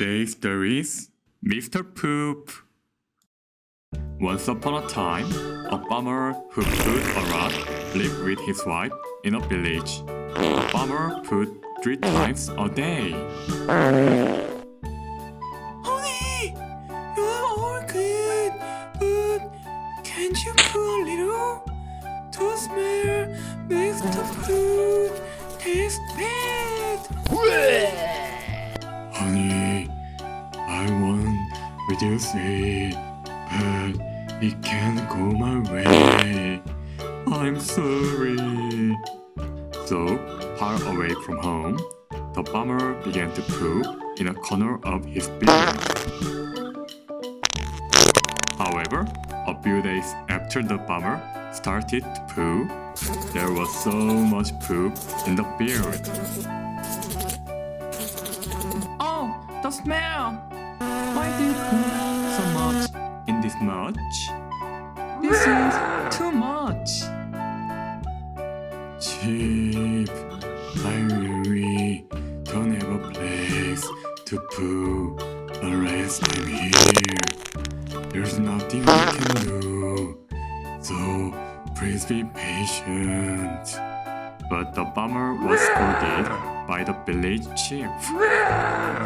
Today's story is Mr. Poop. Once upon a time, a farmer who put a rat lived with his wife in a village. The farmer put 3 times a day. Honey, you are all good, but can't you put a little? To smell makes the food taste bad. Honey, I want reduce it, but it can't go my way. I'm sorry. So, far away from home, the farmer began to poop in a corner of his field. However, a few days after the farmer started to poo, there was so much poop in the field. Oh, the smell! Why do you put so much In this much, This is too much. Chip, I really don't have a place to poo unless I'm here. There's nothing I can do, so please be patient. But the farmer was scolded by the village chief.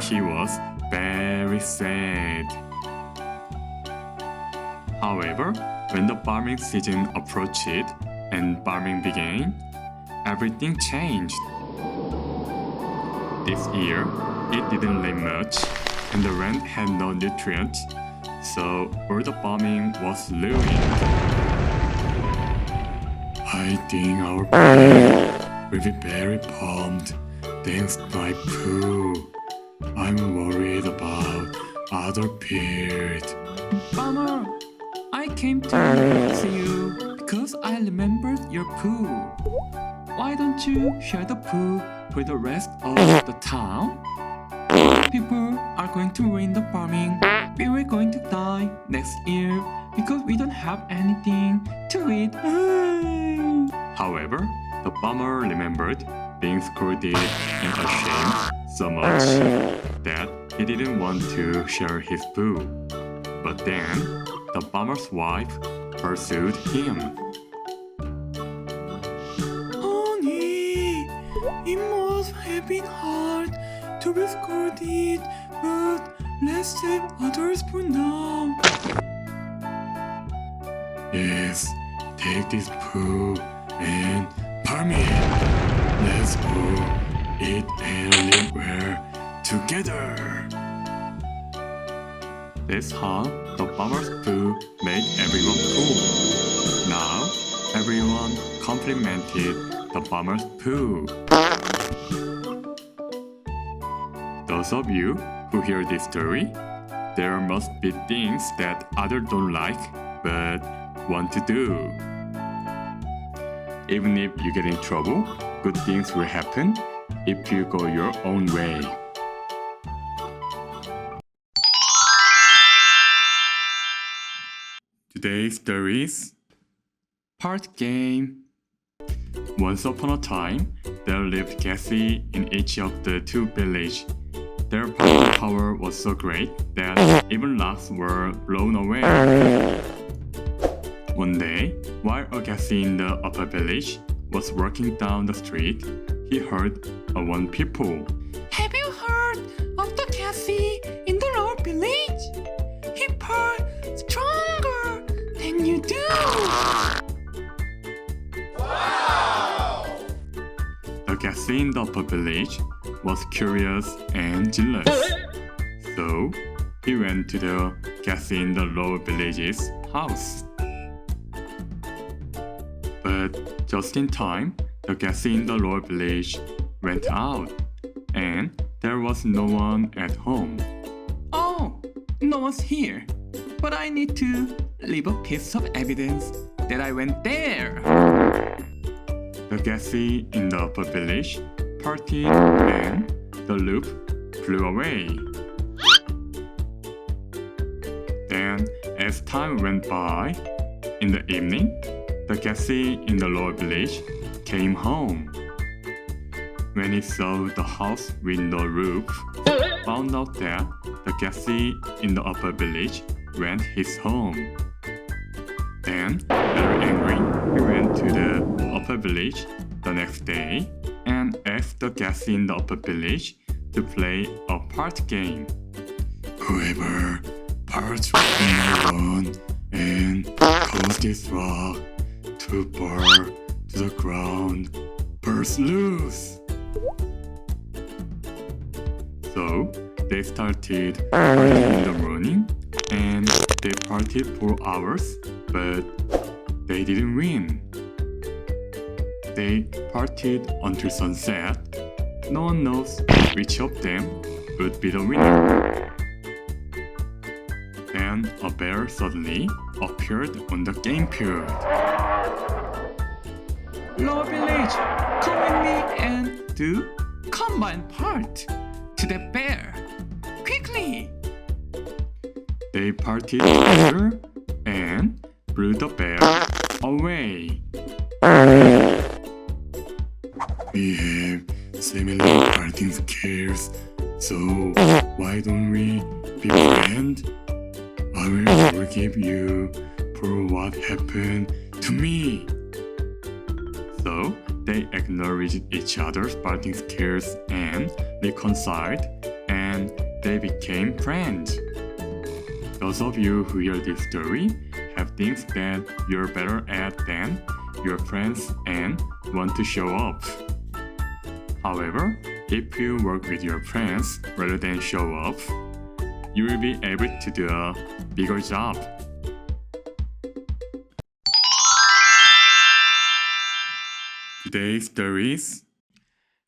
He was very sad. However, when the farming season approached and farming began, everything changed. This year, it didn't rain much, and the land had no nutrients, so all the farming was ruined. I think our farm will be very pumped thanks to my poo. I'm worried about other fields. Farmer, I came to see you because I remembered your poo. Why don't you share the poo with the rest of the town? People are going to ruin the farming. We were going to die next year because we don't have anything to eat. However, the farmer remembered being scolded and ashamed so much that he didn't want to share his poo. But then, the farmer's wife pursued him. Honey, it must have been hard to be scolded, but let's save others for now. Yes, take this poo and farm it. Let's go eat and live well together. That's how the farmer's poo made everyone cool. Now, everyone complimented the farmer's poo. Those of you who hear this story, there must be things that others don't like but want to do. Even if you get in trouble, good things will happen if you go your own way. Today's story is Part Game. Once upon a time, there lived Cassie in each of the 2 villages. Their party power was so great that even rocks were blown away. One day, while a Cassie in the upper village was walking down the street, he heard one people. Have you heard of the Cassie in the lower village? He part stronger than you do. The Cassie in the upper village was curious and jealous. So, he went to the Cassie in the lower village's house. But just in time, the Cassie in the lower village went out, and there was no one at home. Oh, no one's here. But I need to leave a piece of evidence that I went there. The Cassie in the upper village partied and the loop flew away. Then, as time went by, in the evening, the Cassie in the lower village came home. When he saw the house with no roof, found out that the Gassy in the upper village went his home. Then, very angry, he went to the upper village the next day and asked the Gassy in the upper village to play a part game. Whoever parts with my one and cause this rock to fall to the ground first lose. So they started partying in the morning and they partied for hours, but they didn't win. They partied until sunset. No one knows which of them would be the winner. Then a bear suddenly appeared on the game field. Lower village, come with me and do combine part to the bear. Quickly! They partied together and blew the bear away. We have similar parting skills, so why don't we be friends? I will forgive you for what happened to me. So they acknowledged each other's parting skills and reconciled, and they became friends. Those of you who hear this story have things that you're better at than your friends and want to show off. However, if you work with your friends rather than show off, you will be able to do a bigger job. Today's story is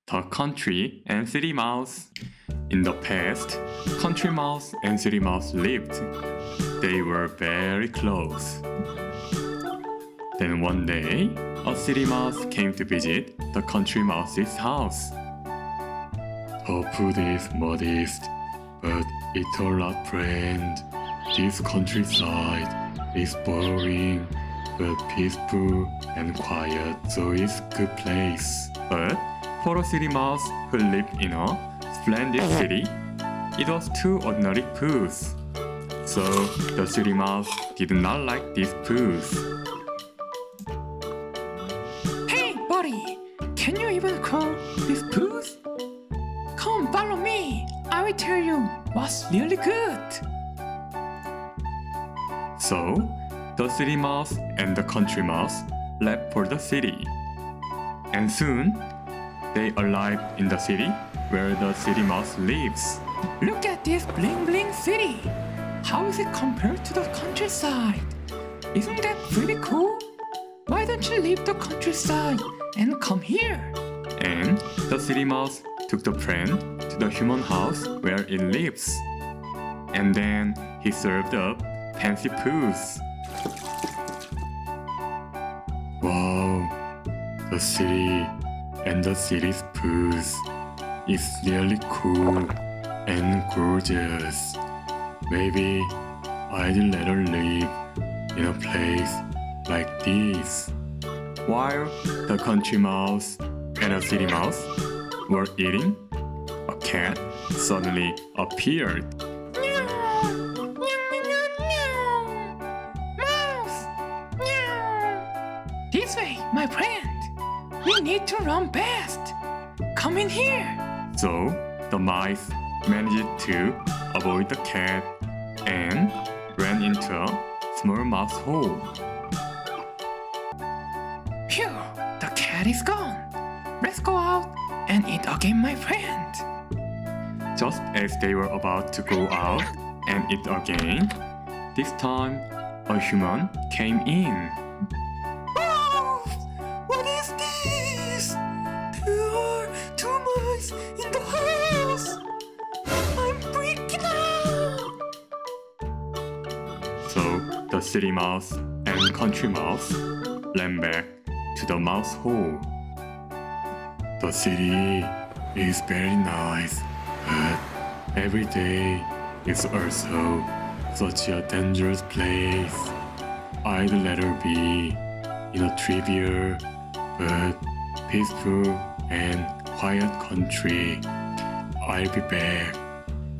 The Country and City Mouse. In the past, Country Mouse and City Mouse lived. They were very close. Then one day, a City Mouse came to visit the Country Mouse's house. The food is modest, but it's a lot friend. This countryside is boring, but peaceful and quiet, so it's a good place. But for a City Mouse who lived in a splendid city, it was too ordinary foods. So the City Mouse did not like these foods. Hey buddy, can you even call these foods? Come follow me, I will tell you what's really good. So the City Mouse and the Country Mouse left for the city. And soon they arrived in the city where the City Mouse lives. Look at this bling bling city. How is it compared to the countryside? Isn't that pretty cool? Why don't you leave the countryside and come here? And the City Mouse took the friend to the human house where it lives. And then he served up fancy foods. Wow, the city and the city's foods is really cool and gorgeous. Maybe I'd let her live in a place like this. While the Country Mouse and the City Mouse were eating, a cat suddenly appeared. Mouse! This way, my friend. We need to run fast. Come in here. So the mice managed to avoid the cat and ran into a small mouse hole. Phew, the cat is gone. Let's go out and eat again, my friend. Just as they were about to go out and eat again, this time a human came in. Oh, what is this? There are two mice in the house. I'm freaking out. So the City Mouse and Country Mouse ran back to the mouse hole. The city is very nice, but every day is also such a dangerous place. I'd let her be in a trivial but peaceful and quiet country. I'll be back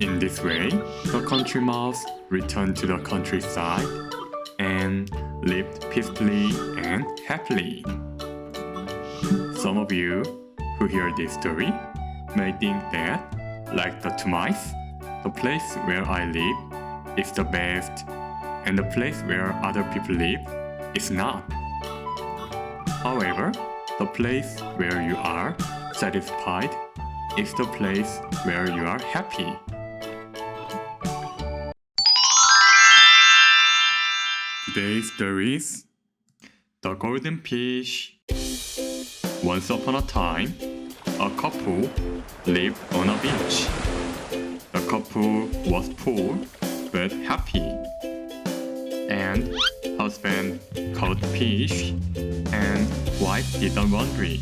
In this way, the country mouse returned to the countryside and lived peacefully and happily. Some of you who hear this story may think that, like the two mice, the place where I live is the best and the place where other people live is not. However, the place where you are satisfied is the place where you are happy. Today's story is The Golden Fish. Once upon a time, a couple lived on a beach. The couple was poor but happy, and husband caught fish and wife did the laundry.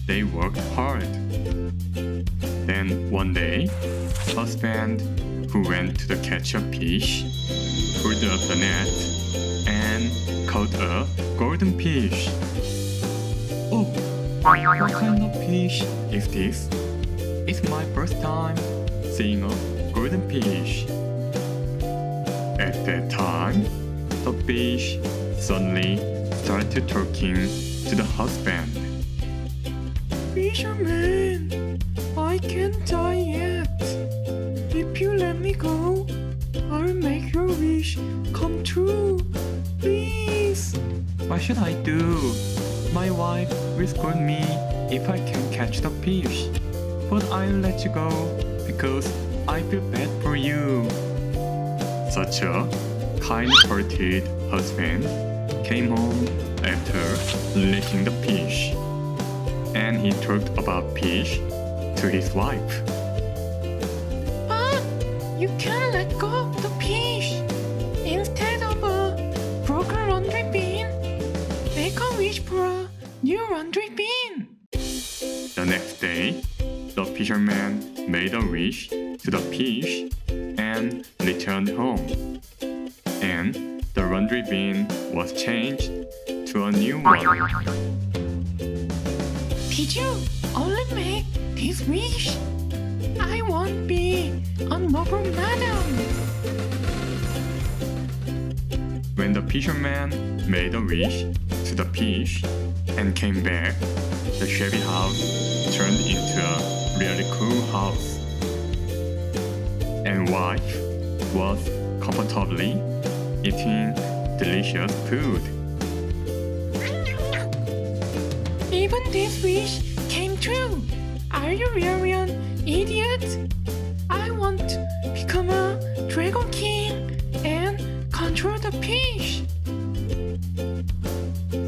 They worked hard. Then one day, husband, who went to catch a fish, pulled up the net and caught a golden fish. Oh, what kind of fish is this? It's my first time seeing a golden fish. At that time, the fish suddenly started talking to the husband. Fisherman, I can't die yet. If you let me go, I'll make your wish come true. Please. What should I do? My wife will scold me if I can't catch the fish. But I'll let you go because I feel bad for you. Such a kind-hearted husband came home after licking the fish, and he talked about fish to his wife. You can't let go of the fish. Instead of a broken laundry bin, make a wish for a new laundry bin. The next day, the fisherman made a wish to the fish and returned home. And the laundry bin was changed to a new one. Did you only make this wish? I won't be a noble madam. When the fisherman made a wish to the fish and came back, the shabby house turned into a really cool house. And wife was comfortably eating delicious food. Even this wish came true. Are you really an idiot? I want to become a dragon king and control the fish.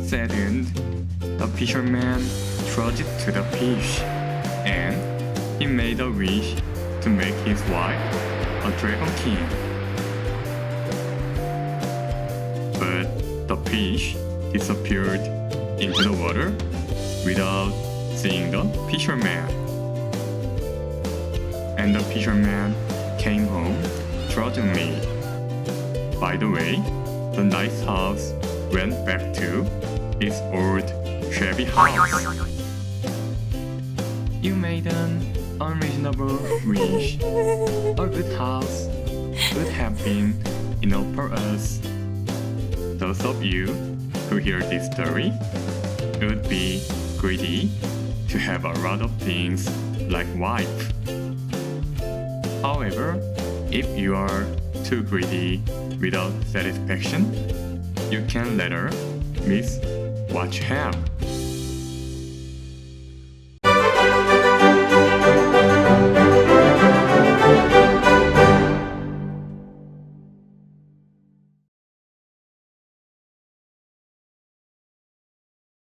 Saddened, the fisherman trudged to the fish, and he made a wish to make his wife a dragon king. But the fish disappeared into the water without seeing the fisherman. And the fisherman came home trudgingly. By the way, the nice house went back to its old shabby house. You made an unreasonable wish. A good house would have been enough for us. Those of you who hear this story would be greedy to have a lot of things like wife. However, if you are too greedy without satisfaction, you can later miss what you have.